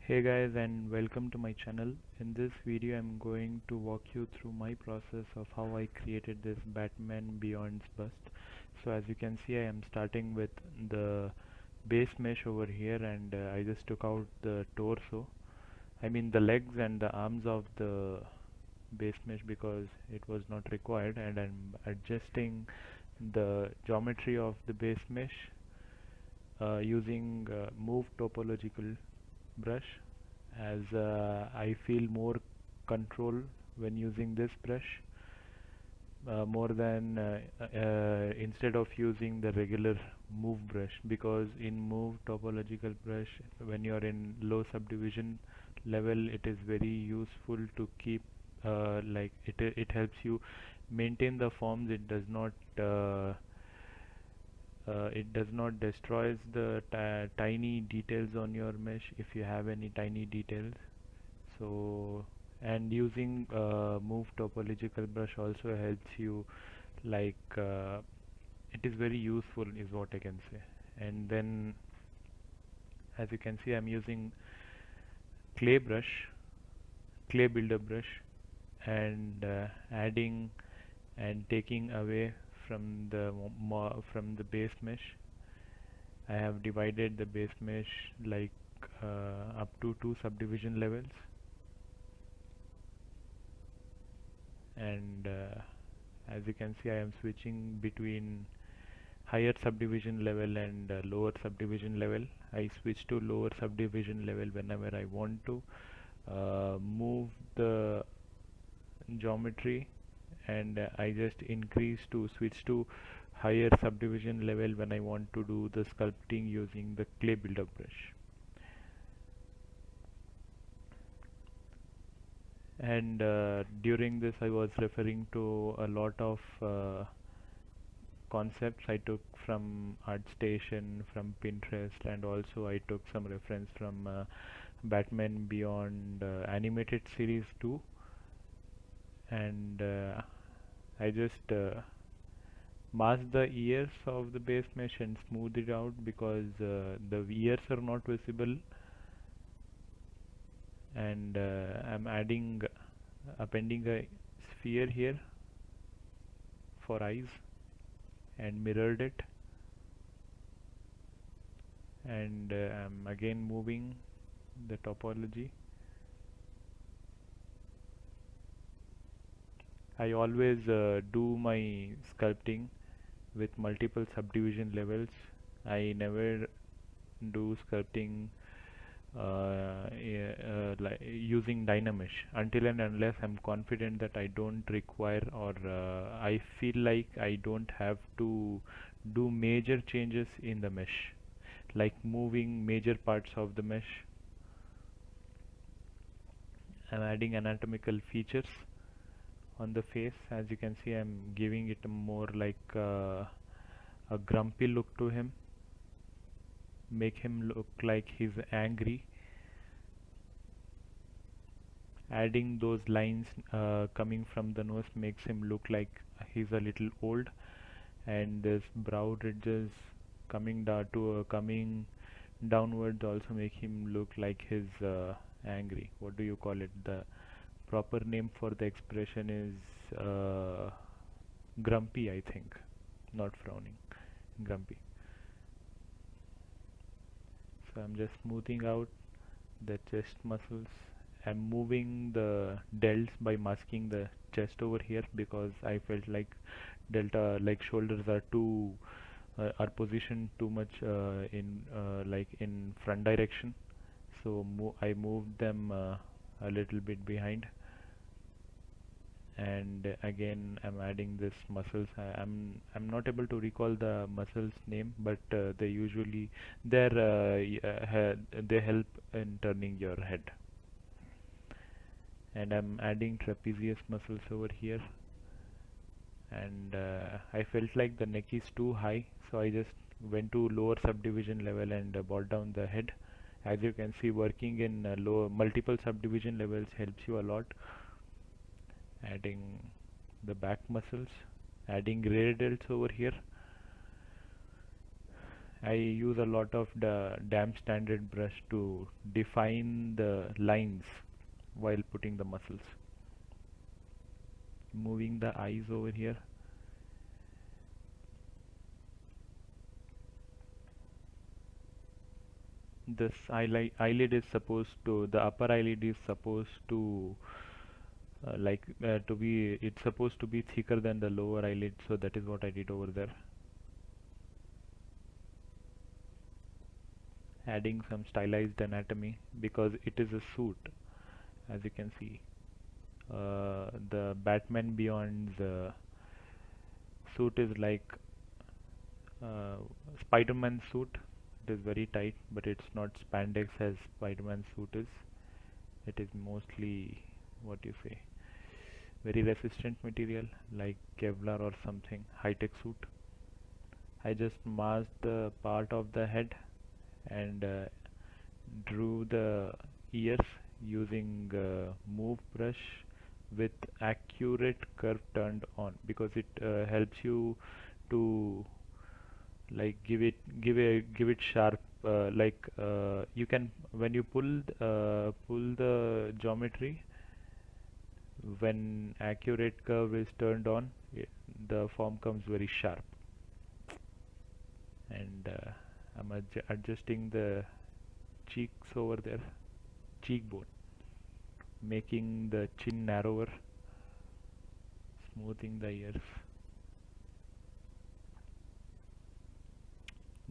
Hey guys, and welcome to my channel. In this video I'm going to walk you through my process of how I created this Batman Beyond's bust. So as you can see, I am starting with the base mesh over here, and I just took out the torso, I mean the legs and the arms of the base mesh because it was not required, and I'm adjusting the geometry of the base mesh using move topological brush, as I feel more control when using this brush more than instead of using the regular move brush, because in move topological brush, when you are in low subdivision level, it is very useful to keep it helps you maintain the forms. It does not destroys the tiny details on your mesh if you have any tiny details. So, and using move topological brush also helps you, like it is very useful is what I can say. And then as you can see, I'm using clay brush, clay builder brush, and adding and taking away from the from the base mesh. I have divided the base mesh like up to 2 subdivision levels, and as you can see, I am switching between higher subdivision level and lower subdivision level. I switch to lower subdivision level whenever I want to move the geometry, and I just increase to switch to higher subdivision level when I want to do the sculpting using the clay buildup brush. And during this I was referring to a lot of concepts I took from ArtStation, from Pinterest, and also I took some reference from Batman Beyond animated series too. And I just masked the ears of the base mesh and smoothed it out because the ears are not visible. And I'm appending a sphere here for eyes and mirrored it, and I'm again moving the topology. I always do my sculpting with multiple subdivision levels. I never do sculpting like using Dynamesh until and unless I'm confident that I don't require, or I feel like I don't have to do major changes in the mesh, like moving major parts of the mesh. I'm adding anatomical features on the face. As you can see, I'm giving it a more like a grumpy look to him, make him look like he's angry. Adding those lines coming from the nose makes him look like he's a little old, and this brow ridges coming down to coming downwards also make him look like he's angry. What do you call it? The proper name for the expression is grumpy, I think, not frowning, grumpy. So I'm just smoothing out the chest muscles. I'm moving the delts by masking the chest over here because I felt like delta, like shoulders are too are positioned too much in like in front direction. So I moved them a little bit behind, and again I'm adding this muscles. I'm not able to recall the muscles name, but they usually they help in turning your head. And I'm adding trapezius muscles over here, and I felt like the neck is too high, so I just went to lower subdivision level and brought down the head. As you can see, working in low multiple subdivision levels helps you a lot. Adding the back muscles, adding rear delts over here, I use a lot of the damp standard brush to define the lines while putting the muscles. Moving the eyes over here. This eyelid is supposed to, the upper eyelid is supposed to to be, it's supposed to be thicker than the lower eyelid, so that is what I did over there. Adding some stylized anatomy because it is a suit, as you can see. The Batman Beyond's suit is like Spider-Man suit. It is very tight, but it's not spandex as Spider-Man suit is. It is mostly, what you say, very resistant material like Kevlar or something, high-tech suit. I just masked the part of the head and drew the ears using move brush with accurate curve turned on, because it helps you to like give it sharp, you can, when you pull the geometry, when accurate curve is turned on, the form comes very sharp. And I'm adjusting the cheeks over there, cheekbone, making the chin narrower, smoothing the ears.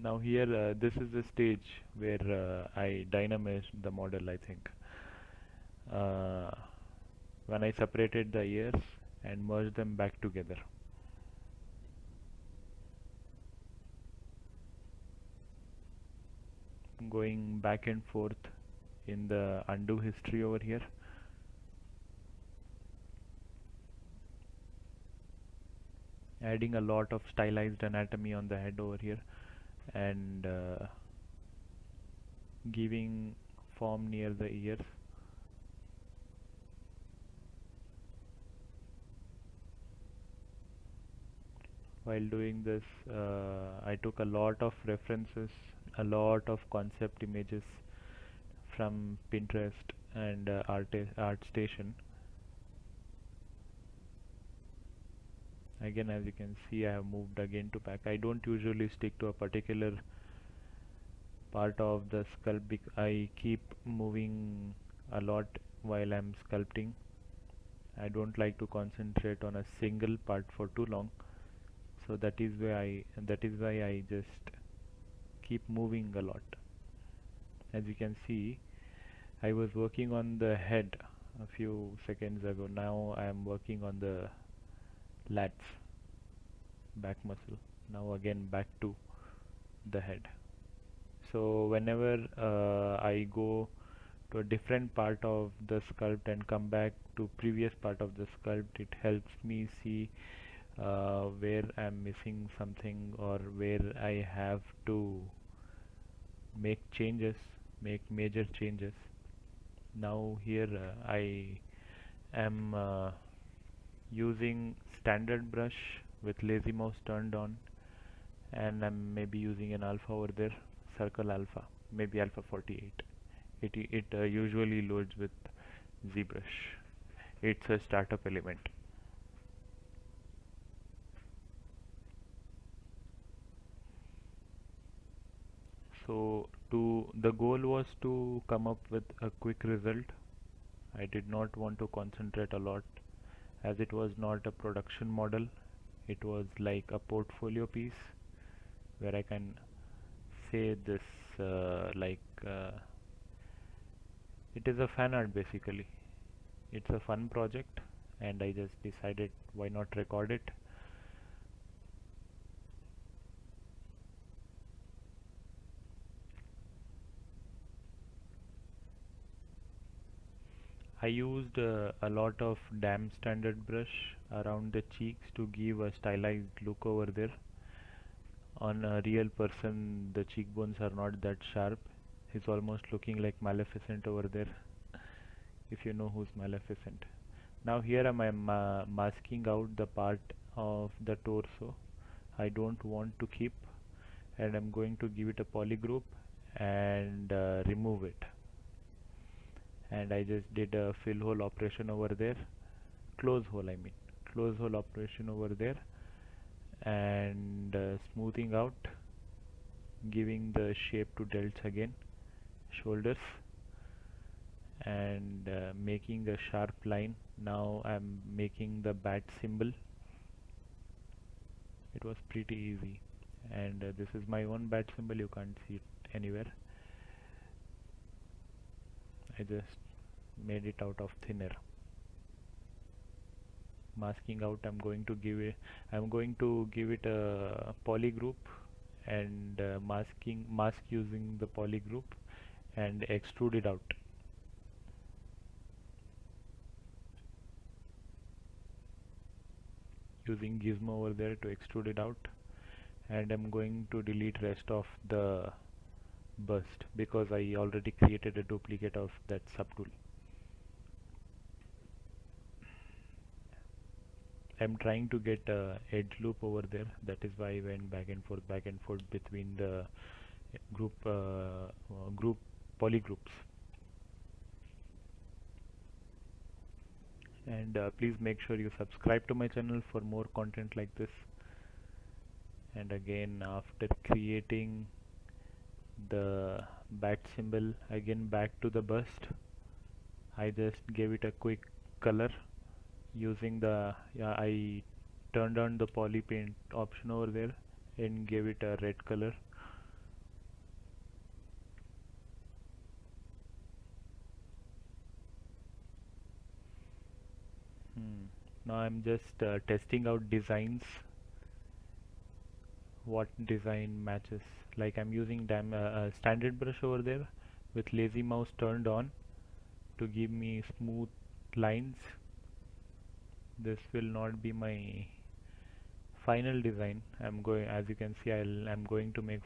Now here, this is the stage where I dynamized the model, I think. Uh, when I separated the ears and merged them back together. Going back and forth in the undo history over here. Adding a lot of stylized anatomy on the head over here, and giving form near the ears. While doing this, I took a lot of references, a lot of concept images from Pinterest and ArtStation. Again, as you can see, I have moved again to back. I don't usually stick to a particular part of the sculpt. I keep moving a lot while I'm sculpting. I don't like to concentrate on a single part for too long, so that is why I just keep moving a lot. As you can see, I was working on the head a few seconds ago. Now I am working on the lats, back muscle. Now again back to the head. So whenever I go to a different part of the sculpt and come back to previous part of the sculpt, it helps me see where I'm missing something or where I have to make changes, make major changes. Now here I am using standard brush with lazy mouse turned on, and I'm maybe using an alpha over there, circle alpha, maybe alpha 48. It usually loads with Zbrush. It's a startup element. So the goal was to come up with a quick result. I did not want to concentrate a lot, as it was not a production model. It was like a portfolio piece where I can say this, it is a fan art basically. It's a fun project, and I just decided why not record it. I used a lot of damp standard brush around the cheeks to give a stylized look over there. On a real person, the cheekbones are not that sharp. He's almost looking like Maleficent over there, if you know who's Maleficent. Now here am I masking out the part of the torso I don't want to keep, and I'm going to give it a poly group and remove it. And I just did a fill hole operation over there, close hole I mean, close hole operation over there, and smoothing out, giving the shape to delts again, shoulders, and making a sharp line. Now I'm making the bat symbol. It was pretty easy, and this is my own bat symbol, you can't see it anywhere. I just made it out of thin air. Masking out, I'm going to give it a poly group and mask using the poly group and extrude it out. Using gizmo over there to extrude it out, and I'm going to delete rest of the bust because I already created a duplicate of that subtool. I'm trying to get a edge loop over there, that is why I went back and forth between the group poly groups. And please make sure you subscribe to my channel for more content like this. And again, after creating the bat symbol, again back to the bust, I just gave it a quick color using the I turned on the poly paint option over there and gave it a red color. Now I'm just testing out designs, what design matches. Like I'm using standard brush over there with lazy mouse turned on to give me smooth lines. This will not be my final design. As you can see, I'm going to make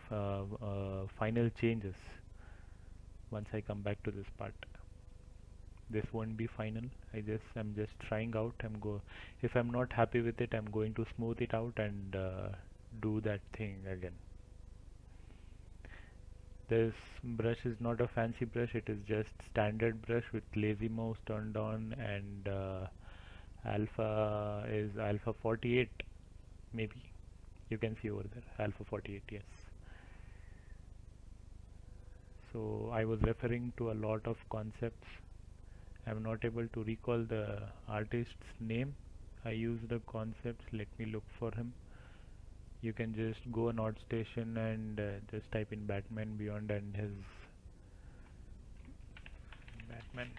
final changes once I come back to this part. This won't be final. I'm just trying out. If I'm not happy with it, I'm going to smooth it out and do that thing again. This brush is not a fancy brush, it is just standard brush with lazy mouse turned on, and alpha is alpha 48, maybe you can see over there, alpha 48, yes. So I was referring to a lot of concepts. I'm not able to recall the artist's name. I used the concepts. Let me look for him. You can just go on ArtStation and just type in Batman Beyond and his Batman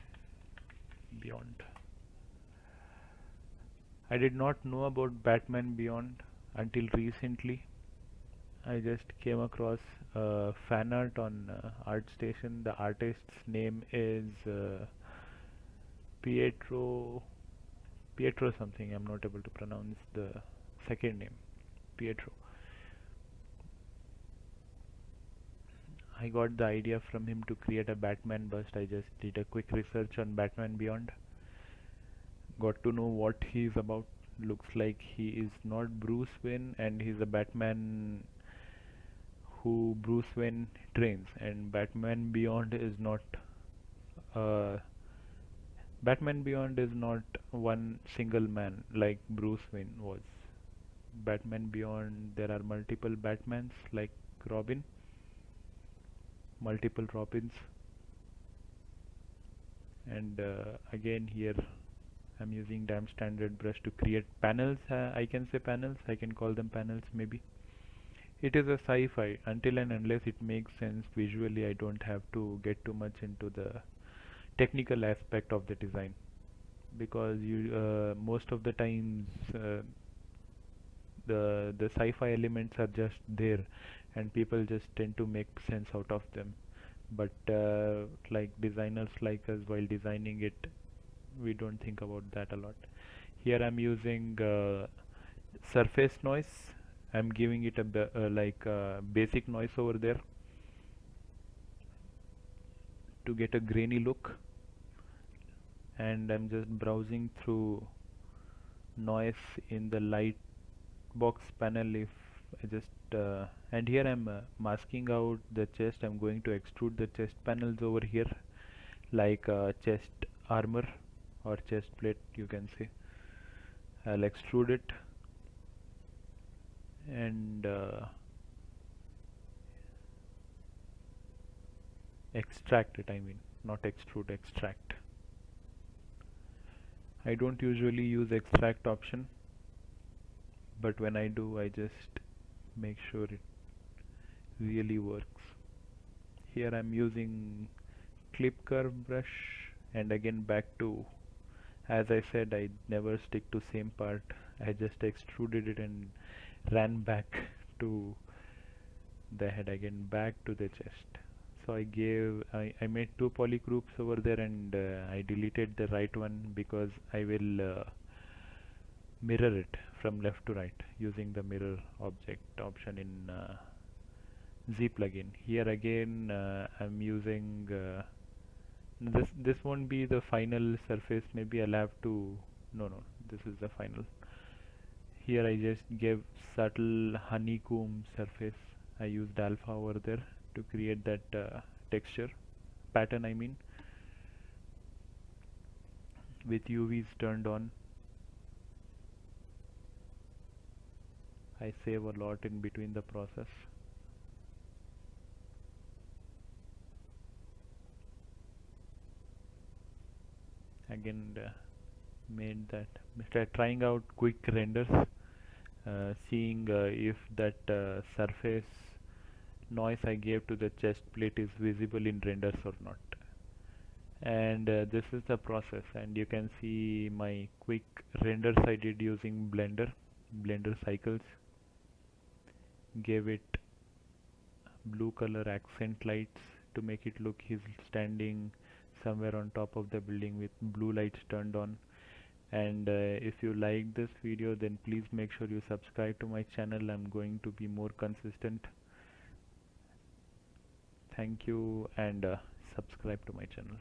Beyond. I did not know about Batman Beyond until recently. I just came across fan art on ArtStation. The artist's name is Pietro something. I'm not able to pronounce the second name. Pietro. I got the idea from him to create a Batman bust. I just did a quick research on Batman Beyond. Got to know what he is about. Looks like he is not Bruce Wayne, and he's a Batman who Bruce Wayne trains. And Batman Beyond is not one single man like Bruce Wayne was. Batman Beyond, there are multiple Batmans like Robin, multiple Robins, and again here I'm using damn standard brush to create panels. I can say panels, I can call them panels maybe. It is a sci-fi. Until and unless it makes sense visually, I don't have to get too much into the technical aspect of the design, because most of the times the sci-fi elements are just there and people just tend to make sense out of them. But like designers like us, while designing it, we don't think about that a lot. Here I'm using surface noise. I'm giving it a basic noise over there to get a grainy look, and I'm just browsing through noise in the light box panel. If I just and here I'm masking out the chest. I'm going to extrude the chest panels over here, like chest armor or chest plate, you can say. I'll extrude it and extract it. I mean, not extrude, extract. I don't usually use extract option, but when I do, I just make sure it really works. Here I'm using clip curve brush, and again back to, as I said, I never stick to same part. I just extruded it and ran back to the head, again back to the chest. So I made two poly groups over there, and I deleted the right one because I will mirror it from left to right using the mirror object option in Z plugin. Here again I'm using this won't be the final surface. Maybe I'll have to, no, this is the final. Here I just gave subtle honeycomb surface. I used alpha over there to create that texture pattern, I mean, with UVs turned on. I save a lot in between the process. Again made that, trying out quick renders, seeing if that surface noise I gave to the chest plate is visible in renders or not. And this is the process, and you can see my quick renders I did using blender cycles. Gave it blue color accent lights to make it look he's standing somewhere on top of the building with blue lights turned on. And if you like this video, then please make sure you subscribe to my channel. I'm going to be more consistent. Thank you, and subscribe to my channel.